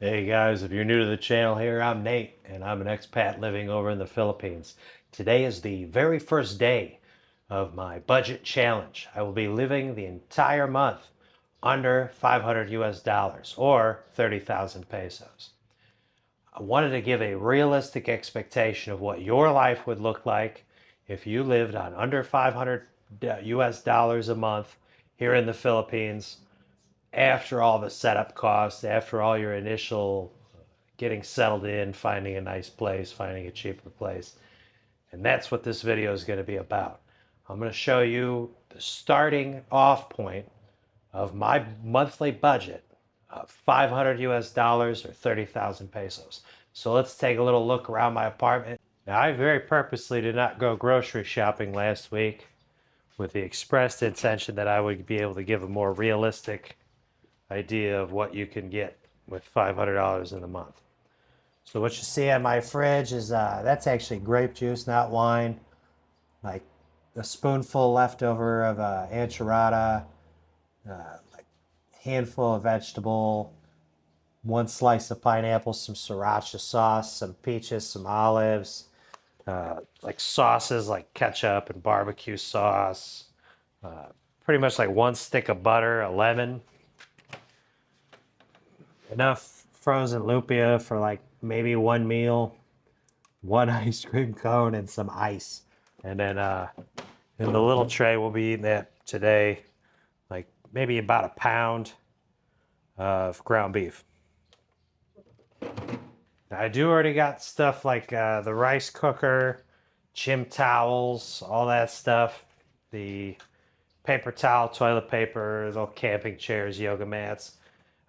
Hey guys, if you're new to the channel here, I'm Nate and I'm an expat living over in the Philippines. Today is the very first day of my budget challenge. I will be living the entire month under 500 US dollars or 30,000 pesos. I wanted to give a realistic expectation of what your life would look like if you lived on under 500 US dollars a month here in the Philippines after all the setup costs, after all your initial getting settled in, finding a nice place, finding a cheaper place. And that's what this video is going to be about. I'm going to show you the starting off point of my monthly budget of 500 US dollars or 30,000 pesos. So let's take a little look around my apartment. Now, I very purposely did not go grocery shopping last week with the expressed intention that I would be able to give a more realistic idea of what you can get with $500 in a month. So what you see on my fridge is that's actually grape juice, not wine. Like a spoonful leftover of enchilada, like a handful of vegetable, one slice of pineapple, some sriracha sauce, some peaches, some olives, like sauces like ketchup and barbecue sauce. Pretty much like one stick of butter, a lemon, enough frozen lumpia for like maybe one meal, one ice cream cone, and some ice. And then in the little tray, we'll be eating that today, like maybe about a pound of ground beef. Now, I do already got stuff like the rice cooker, gym towels, all that stuff, the paper towel, toilet paper, little camping chairs, yoga mats.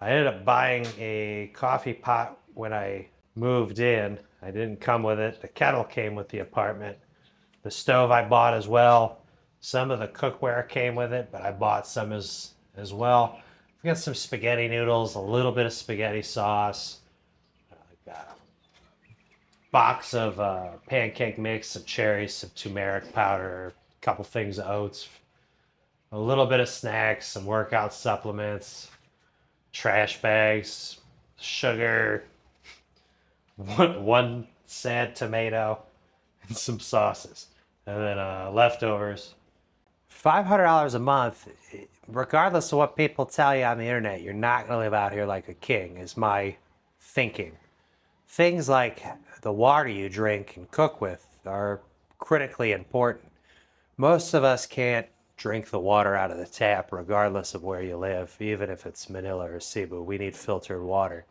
I ended up buying a coffee pot when I moved in. I didn't come with it. The kettle came with the apartment. The stove I bought as well. Some of the cookware came with it, but I bought some as well. We got some spaghetti noodles, a little bit of spaghetti sauce, got a box of pancake mix, some cherries, some turmeric powder, a couple things of oats, a little bit of snacks, some workout supplements, trash bags, sugar, one sad tomato, and some sauces, and then leftovers. $500 a month, regardless of what people tell you on the internet, you're not going to live out here like a king, is my thinking. Things like the water you drink and cook with are critically important. Most of us can't drink the water out of the tap, regardless of where you live, even if it's Manila or Cebu. We need filtered water.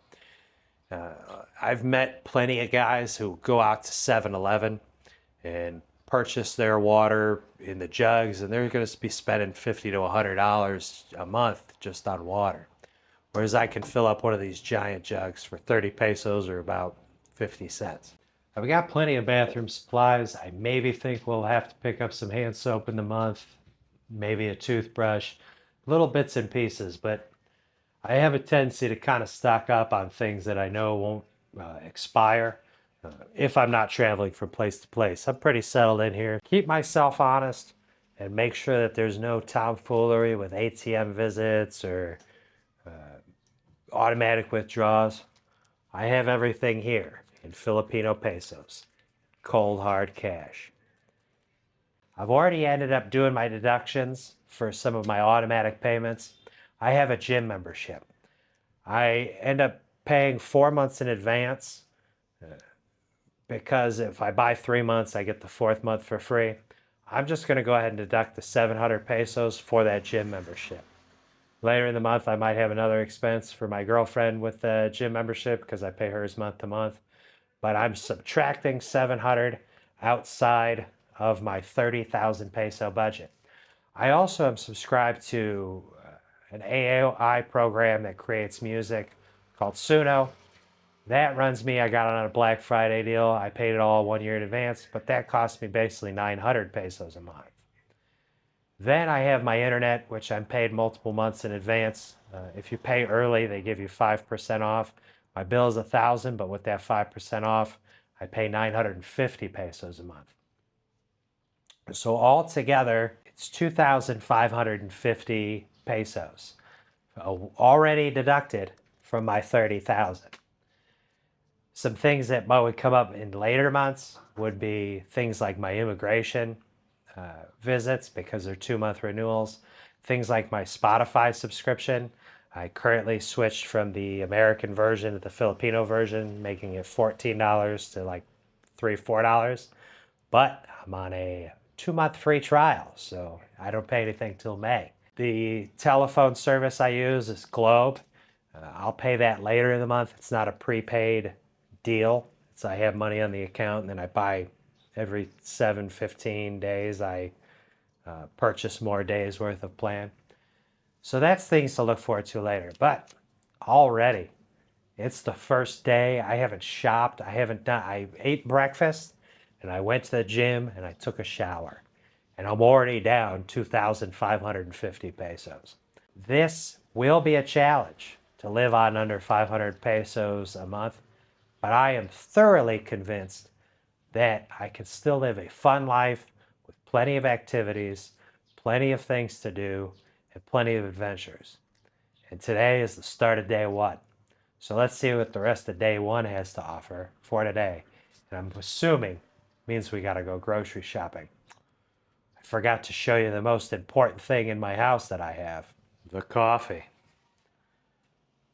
I've met plenty of guys who go out to 7-Eleven and purchase their water in the jugs, and they're going to be spending $50 to $100 a month just on water. Whereas I can fill up one of these giant jugs for 30 pesos or about 50 cents. I've got plenty of bathroom supplies. I maybe think we'll have to pick up some hand soap in the month, maybe a toothbrush, little bits and pieces, but I have a tendency to kind of stock up on things that I know won't expire if I'm not traveling from place to place. I'm pretty settled in here. Keep myself honest and make sure that there's no tomfoolery with ATM visits or automatic withdrawals. I have everything here in Filipino pesos, cold hard cash. I've already ended up doing my deductions for some of my automatic payments. I have a gym membership. I end up paying 4 months in advance because if I buy 3 months, I get the fourth month for free. I'm just going to go ahead and deduct the 700 pesos for that gym membership. Later in the month, I might have another expense for my girlfriend with the gym membership because I pay hers month to month. But I'm subtracting 700 outside of my 30,000 peso budget. I also am subscribed to an AI program that creates music called Suno. That runs me, I got it on a Black Friday deal. I paid it all 1 year in advance, but that cost me basically 900 pesos a month. Then I have my internet, which I'm paid multiple months in advance. If you pay early, they give you 5% off. My bill is 1,000, but with that 5% off, I pay 950 pesos a month. So altogether, it's 2,550 pesos already deducted from my 30,000. Some things that would come up in later months would be things like my immigration visits because they're 2-month renewals. Things like my Spotify subscription. I currently switched from the American version to the Filipino version, making it $14 to like $3, $4. But I'm on a 2-month free trial, so I don't pay anything till May. The telephone service I use is Globe. I'll pay that later in the month. It's not a prepaid deal. So I have money on the account and then I buy every 7-15 days. I purchase more days worth of plan. So that's things to look forward to later. But already, it's the first day. I haven't shopped. I ate breakfast and I went to the gym and I took a shower. And I'm already down 2,550 pesos. This will be a challenge to live on under 500 pesos a month, but I am thoroughly convinced that I can still live a fun life with plenty of activities, plenty of things to do, and plenty of adventures. And today is the start of day one. So let's see what the rest of day one has to offer for today. And I'm assuming means we gotta go grocery shopping. I forgot to show you the most important thing in my house that I have, the coffee.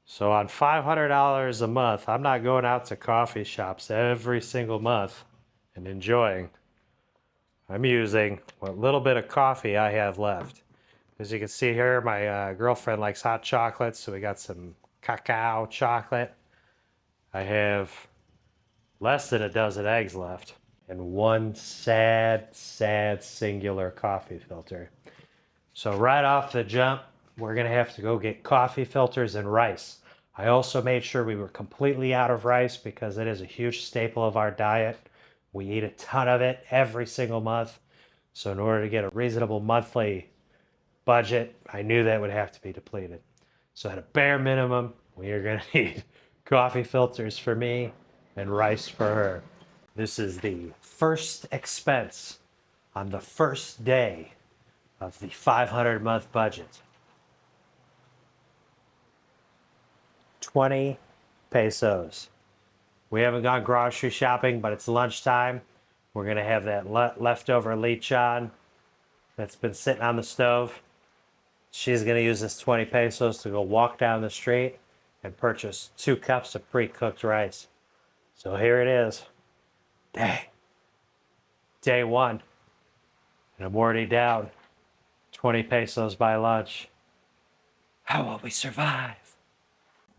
So on $500 a month, I'm not going out to coffee shops every single month and enjoying. I'm using what little bit of coffee I have left. As you can see here, my girlfriend likes hot chocolate, so we got some cacao chocolate. I have less than a dozen eggs left and one sad, sad singular coffee filter. So right off the jump, we're gonna have to go get coffee filters and rice. I also made sure we were completely out of rice because it is a huge staple of our diet. We eat a ton of it every single month. So in order to get a reasonable monthly budget, I knew that would have to be depleted. So at a bare minimum, we are gonna need coffee filters for me and rice for her. This is the first expense on the first day of the 500 month budget. 20 pesos. We haven't gone grocery shopping, but it's lunchtime. We're gonna have that leftover lechon that's been sitting on the stove. She's gonna use this 20 pesos to go walk down the street and purchase 2 cups of pre-cooked rice. So here it is. Day one. And I'm already down 20 pesos by lunch. How will we survive?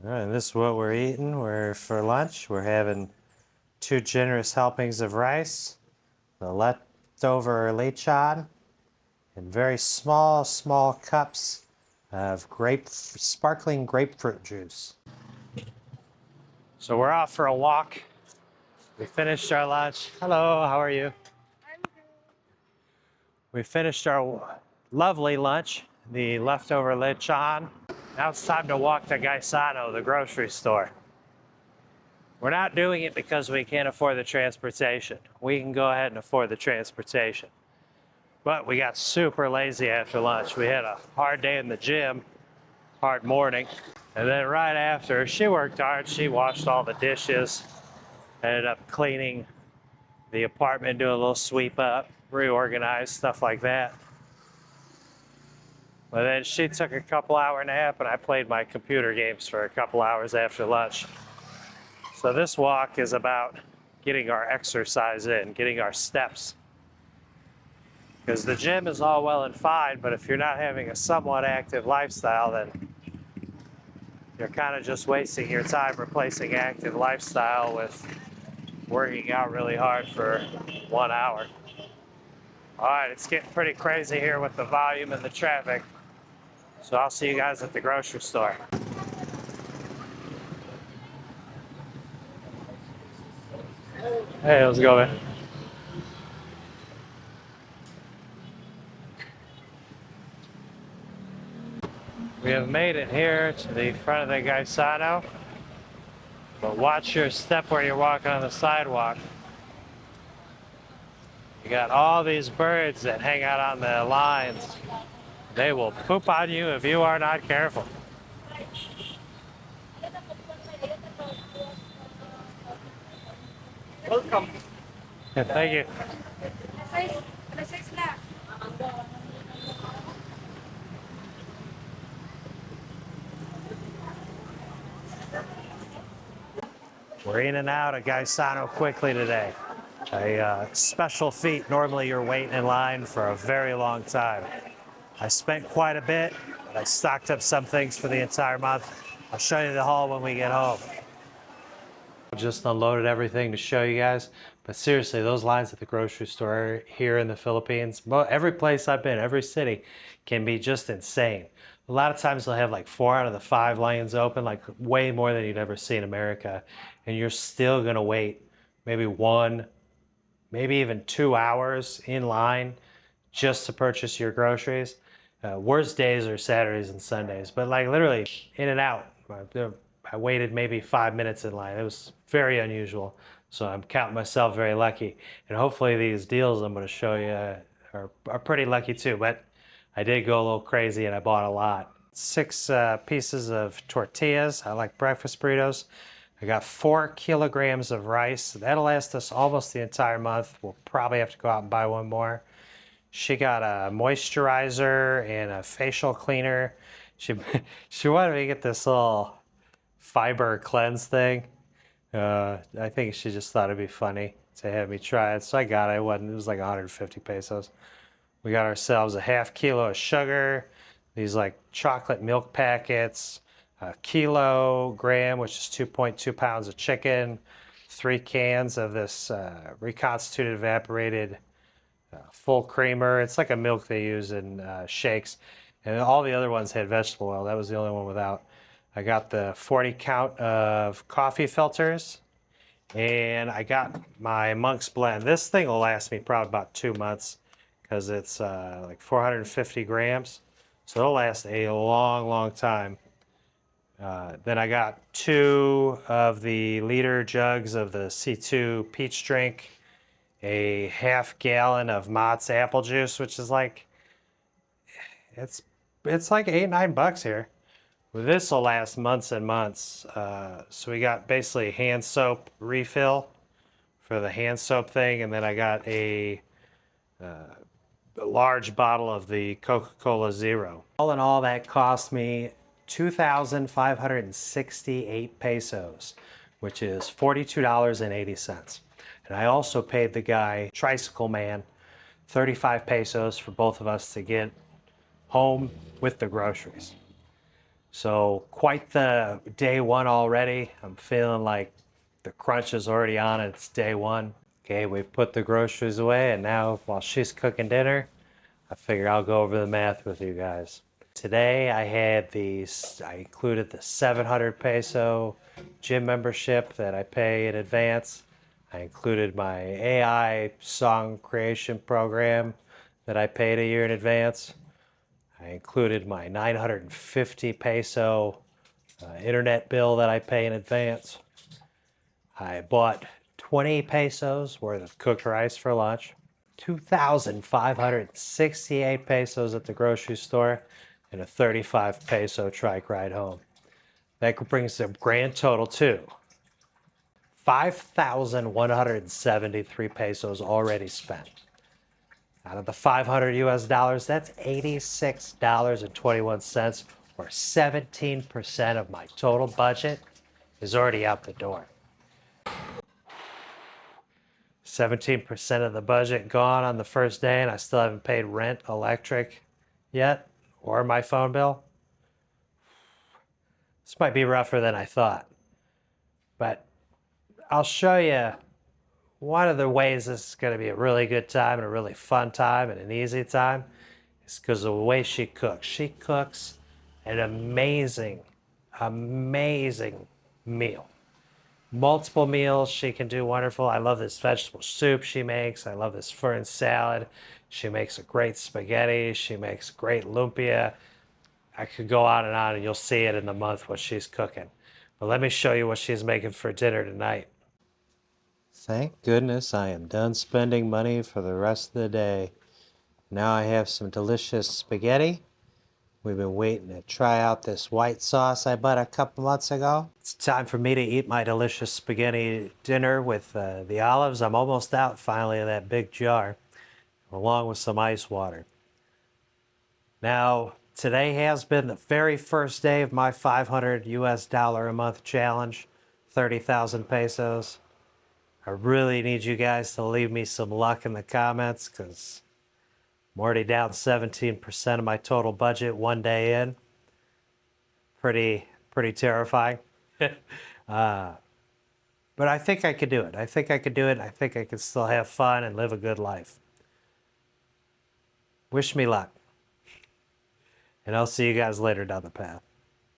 All right, and this is what we're eating. For lunch, we're having 2 generous helpings of rice, the leftover lechon, and very small, small cups of sparkling grapefruit juice. So we're off for a walk. We finished our lunch. Hello, how are you? I'm good. We finished our lovely lunch, the leftover lechon. Now it's time to walk to Gaisano, the grocery store. We're not doing it because we can't afford the transportation. We can go ahead and afford the transportation. But we got super lazy after lunch. We had a hard day in the gym, hard morning. And then right after, she worked hard. She washed all the dishes, ended up cleaning the apartment, doing a little sweep up, reorganize, stuff like that. But then she took a couple-hour nap and I played my computer games for a couple hours after lunch. So this walk is about getting our exercise in, getting our steps. Because the gym is all well and fine, but if you're not having a somewhat active lifestyle, then you're kind of just wasting your time replacing active lifestyle with working out really hard for 1 hour. All right, it's getting pretty crazy here with the volume and the traffic. So I'll see you guys at the grocery store. Hey, how's it going, man? We have made it here to the front of the Gaisano, but watch your step where you're walking on the sidewalk. You got all these birds that hang out on the lines. They will poop on you if you are not careful. Yeah, thank you. We're in and out of Gaisano quickly today. A special feat. Normally you're waiting in line for a very long time. I spent quite a bit. I stocked up some things for the entire month. I'll show you the haul when we get home. Just unloaded everything to show you guys. But seriously, those lines at the grocery store here in the Philippines, every place I've been, every city, can be just insane. A lot of times they'll have like 4 out of the 5 lanes open, like way more than you'd ever see in America. And you're still gonna wait maybe 1, maybe even 2 hours in line just to purchase your groceries. Worst days are Saturdays and Sundays, but like literally in and out. I waited maybe 5 minutes in line. It was very unusual. So I'm counting myself very lucky. And hopefully these deals I'm going to show you are pretty lucky too. But I did go a little crazy and I bought a lot. 6 pieces of tortillas. I like breakfast burritos. I got 4 kilograms of rice. That'll last us almost the entire month. We'll probably have to go out and buy one more. She got a moisturizer and a facial cleaner. She wanted me to get this little fiber cleanse thing. I think she just thought it'd be funny to have me try it, so I got it. It was like 150 pesos. We got ourselves a half kilo of sugar, these like chocolate milk packets, a kilogram, which is 2.2 pounds of chicken, 3 cans of this reconstituted evaporated full creamer. It's like a milk they use in shakes. And all the other ones had vegetable oil. That was the only one without. I got the 40 count of coffee filters. And I got my Monk's Blend. This thing will last me probably about 2 months because it's like 450 grams. So it'll last a long, long time. Then I got 2 of the liter jugs of the C2 peach drink, a half gallon of Mott's apple juice, which is like, it's like $8-9 here. Well, this will last months and months. So we got basically hand soap refill for the hand soap thing, and then I got a large bottle of the Coca-Cola Zero. All in all, that cost me 2,568 pesos, which is $42.80. And I also paid the guy, Tricycle Man, 35 pesos for both of us to get home with the groceries. So quite the day one already. I'm feeling like the crunch is already on and it's day one. Okay, we've put the groceries away, and now while she's cooking dinner, I figure I'll go over the math with you guys. Today I included the 700 peso gym membership that I pay in advance. I included my AI song creation program that I paid a year in advance. I included my 950 peso internet bill that I pay in advance. I bought 20 pesos worth of cooked rice for lunch, 2,568 pesos at the grocery store, and a 35 peso trike ride home. That brings the grand total to 5,173 pesos already spent. Out of the 500 US dollars, that's $86.21, or 17% of my total budget is already out the door. 17% of the budget gone on the first day, and I still haven't paid rent, electric yet, or my phone bill. This might be rougher than I thought, but I'll show you one of the ways this is going to be a really good time and a really fun time and an easy time is because of the way she cooks. She cooks an amazing, amazing meal. Multiple meals she can do wonderful. I love this vegetable soup she makes. I love this fern salad. She makes a great spaghetti. She makes great lumpia. I could go on and you'll see it in the month what she's cooking. But let me show you what she's making for dinner tonight. Thank goodness I am done spending money for the rest of the day. Now I have some delicious spaghetti We've been waiting to try out this white sauce I bought a couple months ago. It's time for me to eat my delicious spaghetti dinner with the olives. I'm almost out finally of that big jar, along with some ice water. Now, today has been the very first day of my 500 US dollar a month challenge, 30,000 pesos. I really need you guys to leave me some luck in the comments because I'm already down 17% of my total budget one day in. Pretty terrifying. But I think I could do it. I think I could do it. I think I could still have fun and live a good life. Wish me luck. And I'll see you guys later down the path.